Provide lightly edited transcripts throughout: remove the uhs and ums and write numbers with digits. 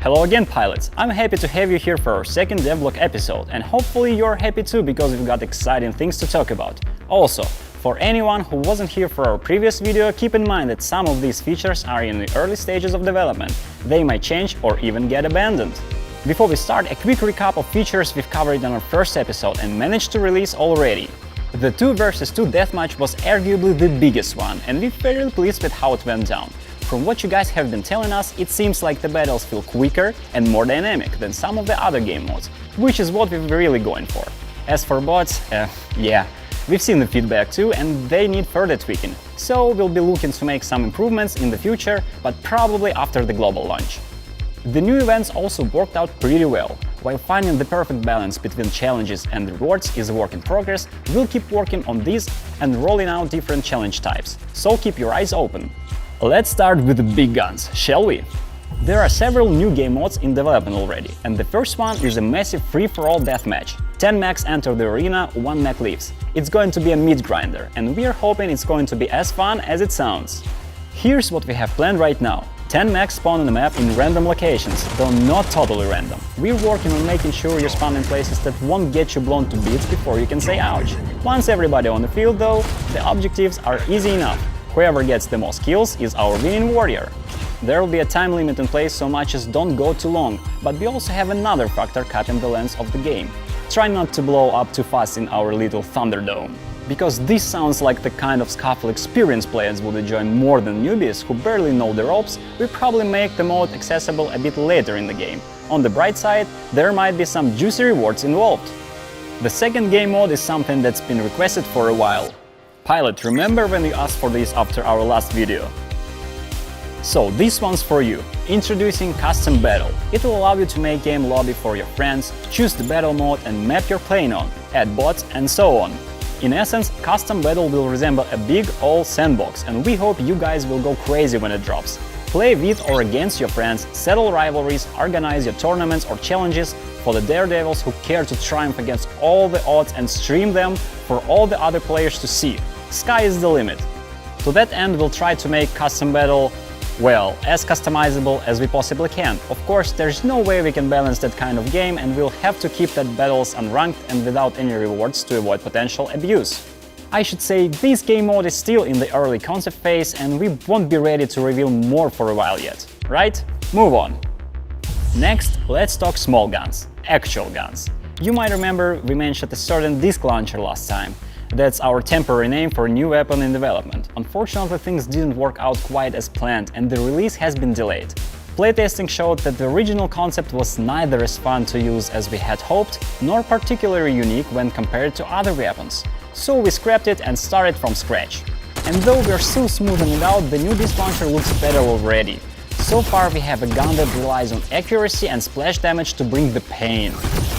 Hello again, pilots! I'm happy to have you here for our second devlog episode, and hopefully you're happy too, because we've got exciting things to talk about. Also, for anyone who wasn't here for our previous video, keep in mind that some of these features are in the early stages of development. They might change or even get abandoned. Before we start, a quick recap of features we've covered in our first episode and managed to release already. The 2 vs 2 deathmatch was arguably the biggest one, and we're fairly pleased with how it went down. From what you guys have been telling us, it seems like the battles feel quicker and more dynamic than some of the other game modes, which is what we're really going for. As for bots, yeah, we've seen the feedback too, and they need further tweaking, so we'll be looking to make some improvements in the future, but probably after the global launch. The new events also worked out pretty well. While finding the perfect balance between challenges and rewards is a work in progress, we'll keep working on these and rolling out different challenge types, so keep your eyes open. Let's start with the big guns, shall we? There are several new game modes in development already, and the first one is a massive free-for-all deathmatch. 10 mechs enter the arena, 1 mech leaves. It's going to be a meat grinder, and we are hoping it's going to be as fun as it sounds. Here's what we have planned right now. 10 mechs spawn on the map in random locations, though not totally random. We're working on making sure you spawn in places that won't get you blown to bits before you can say ouch. Once everybody on the field though, the objectives are easy enough. Whoever gets the most kills is our winning warrior. There will be a time limit in place, so matches don't go too long, but we also have another factor capping the length of the game. Try not to blow up too fast in our little Thunderdome. Because this sounds like the kind of scuffle experienced players would enjoy more than newbies who barely know the ropes, we probably make the mode accessible a bit later in the game. On the bright side, there might be some juicy rewards involved. The second game mode is something that's been requested for a while. Pilot, remember when you asked for this after our last video? So this one's for you. Introducing Custom Battle. It will allow you to make game lobby for your friends, choose the battle mode and map you're playing on, add bots and so on. In essence, Custom Battle will resemble a big old sandbox, and we hope you guys will go crazy when it drops. Play with or against your friends, settle rivalries, organize your tournaments or challenges for the daredevils who care to triumph against all the odds and stream them for all the other players to see. Sky is the limit. To that end, we'll try to make Custom Battle, well, as customizable as we possibly can. Of course, there's no way we can balance that kind of game, and we'll have to keep that battles unranked and without any rewards to avoid potential abuse. I should say, this game mode is still in the early concept phase, and we won't be ready to reveal more for a while yet, right? Move on. Next, let's talk small guns, actual guns. You might remember we mentioned a certain disc launcher last time. That's our temporary name for a new weapon in development. Unfortunately, things didn't work out quite as planned, and the release has been delayed. Playtesting showed that the original concept was neither as fun to use as we had hoped, nor particularly unique when compared to other weapons. So we scrapped it and started from scratch. And though we're still smoothing it out, the new disc launcher looks better already. So far we have a gun that relies on accuracy and splash damage to bring the pain.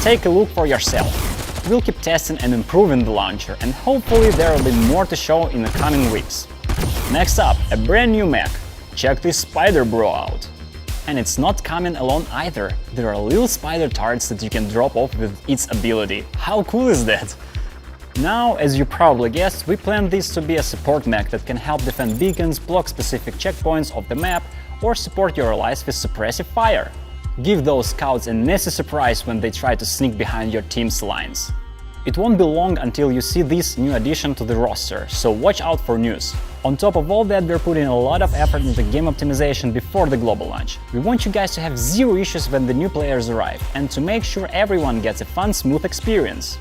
Take a look for yourself. We'll keep testing and improving the launcher, and hopefully there will be more to show in the coming weeks. Next up, a brand new mech. Check this spider bro out. And it's not coming alone either. There are little spider turrets that you can drop off with its ability. How cool is that? Now, as you probably guessed, we planned this to be a support mech that can help defend beacons, block specific checkpoints of the map, or support your allies with suppressive fire. Give those scouts a nasty surprise when they try to sneak behind your team's lines. It won't be long until you see this new addition to the roster, so watch out for news. On top of all that, we're putting a lot of effort into game optimization before the global launch. We want you guys to have zero issues when the new players arrive, and to make sure everyone gets a fun, smooth experience.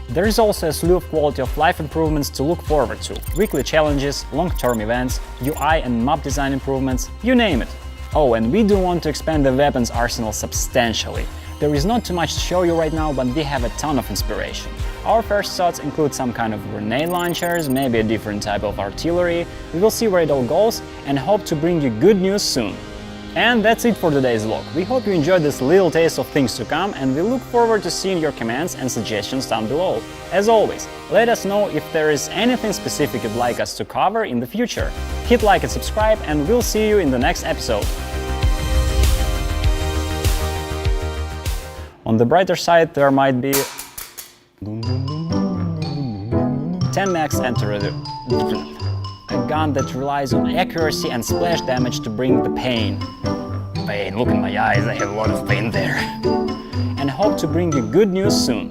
There is also a slew of quality of life improvements to look forward to. Weekly challenges, long-term events, UI and map design improvements, you name it. Oh, and we do want to expand the weapons arsenal substantially. There is not too much to show you right now, but we have a ton of inspiration. Our first thoughts include some kind of grenade launchers, maybe a different type of artillery. We will see where it all goes and hope to bring you good news soon. And that's it for today's vlog. We hope you enjoyed this little taste of things to come, and we look forward to seeing your comments and suggestions down below. As always, let us know if there is anything specific you'd like us to cover in the future. Hit like and subscribe, and we'll see you in the next episode. On the brighter side, there might be 10 mechs enter a gun that relies on accuracy and splash damage to bring the pain. pain. Look in my eyes, I have a lot of pain there. And hope to bring you good news soon.